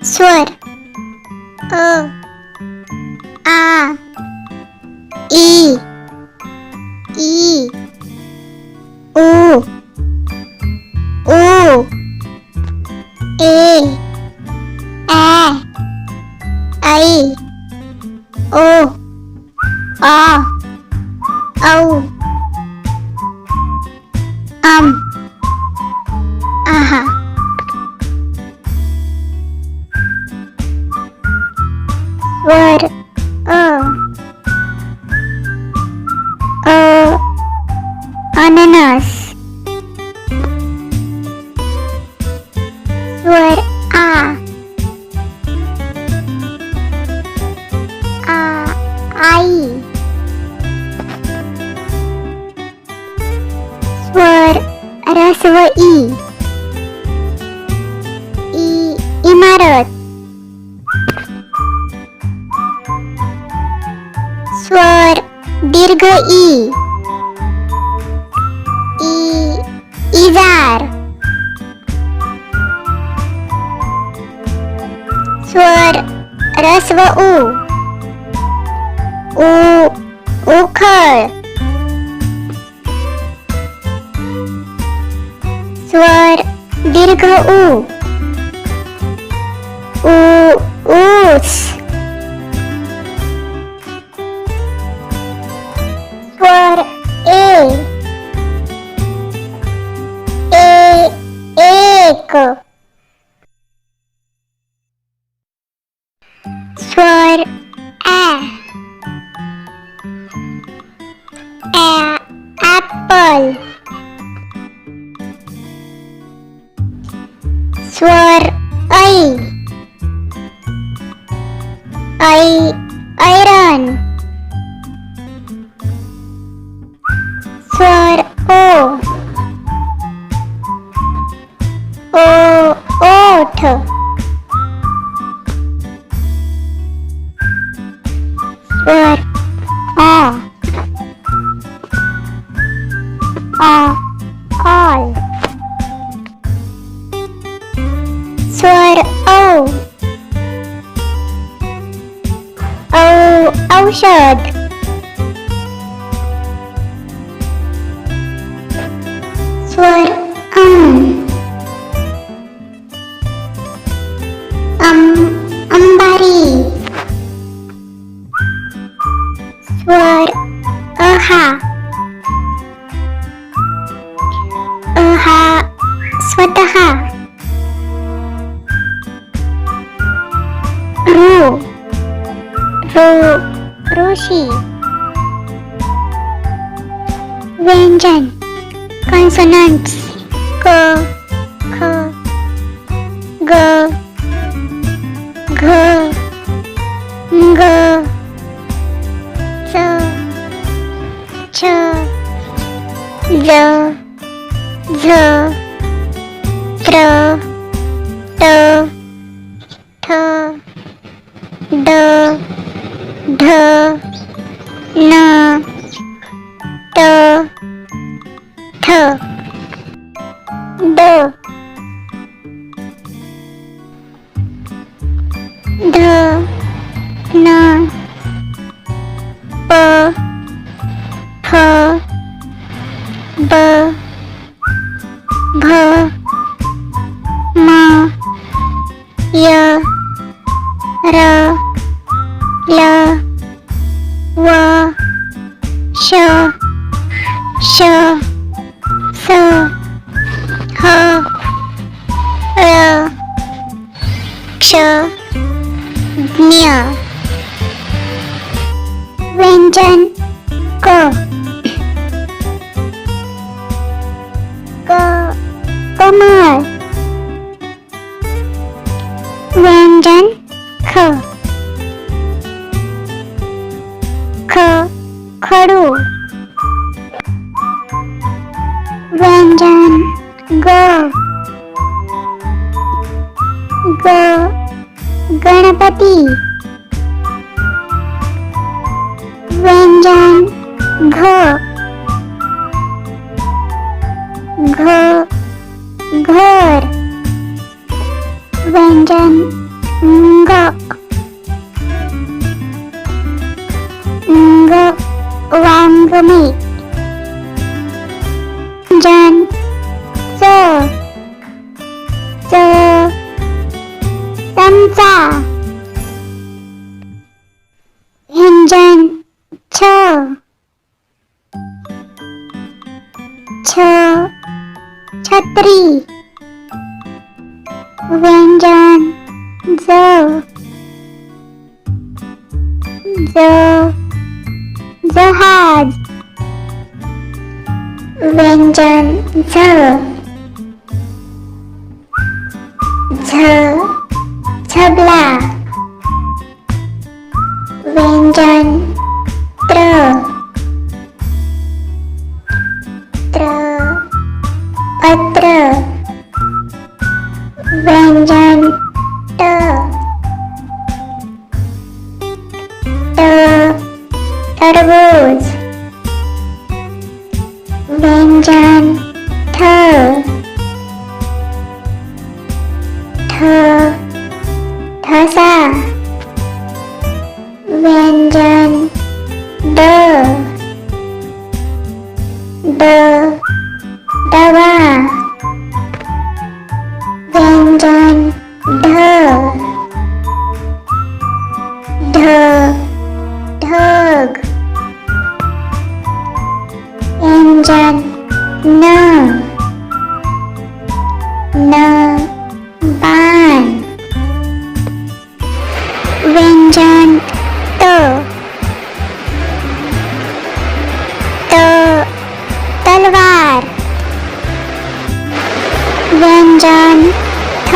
स्वर अ आ E E उ ऊ ए ऐ ऐ ओ आ औ आहा। स्वर अ अननस। स्वर आ आई। स्वर ऱ्हस्व ई इमारत। स्वर दीर्घ ई इजार। स्वर ऱ्हस्व उ उखळ। स्वर दीर्घ ऊ ऊस। स्वर एक। स्वर ॲपल। स्वर ऐरण। स्वर ओठ। स्वर ऑल। स्वर औषध। स्वर अंबारी। स्वर अहा स्वतः। ऋषी। व्यंजन consonants क ख ग घ ग च छ ज झ त्र ट ठ ड ढ न त थ ड ध न प फ ब भ म य र ल व श श स ह ळ क्ष ज्ञ। व्यंजन क कमळ। व्यंजन ख खडू। व्यंजन ग गणपती। व्यंजन घ घर। व्यंजन ग वांगमे. जन च चमचा. व्यंजन छ छत्री. व्यंजन ज जहाज. व्यंजन झ झबला. व्यंजन त्र पत्र. व्यंजन ट तरबूज. व्यंजन ठ ठसा. व्यंजन ड डबा. व्यंजन ढ ढग. व्यंजन न बाण. व्यंजन त तलवार. व्यंजन थ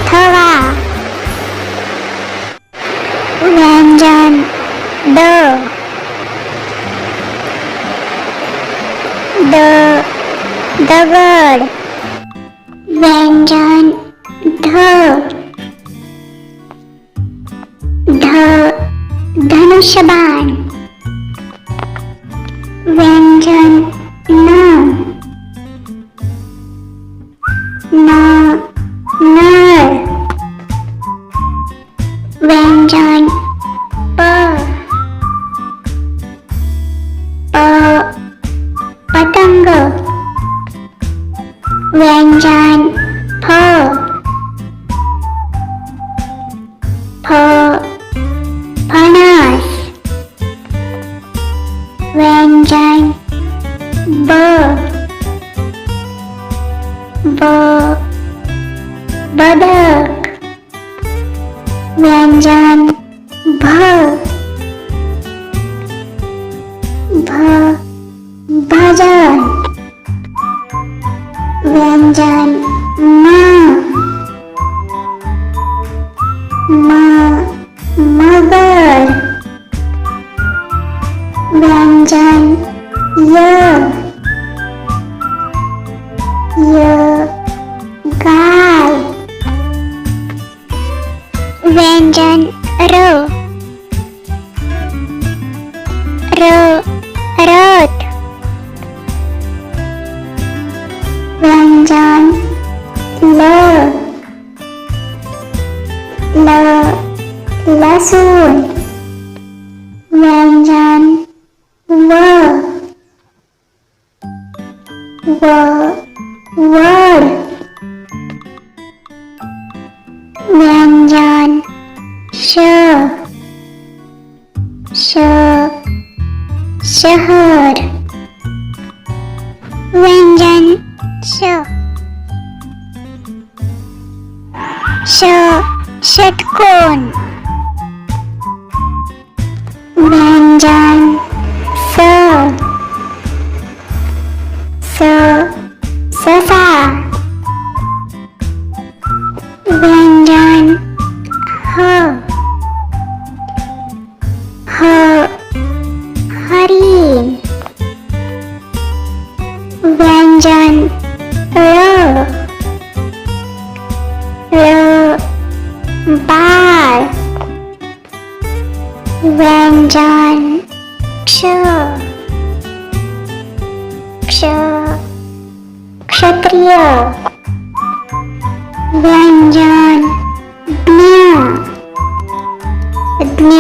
थवा. व्यंजन ड दगड. व्यंजन ध धनुष्यबाण. व्यंजन न नळ. व्यंजन प पतंग. व्यंजन फ फणस. व्यंजन ब बदक. व्यंजन भ भजन. व्यंजन मगर. व्यंजन गाय. व्यंजन रथ. व्यंजन लसूण. व्यंजन वड. व्यंजन शहर. व्यंजन षटकोन. व्यंजन ससा. व्यंजन हरिण. व्यंजन बाळ. व्यंजन क्षत्रिय. व्यंजन ज्ञ ज्ञ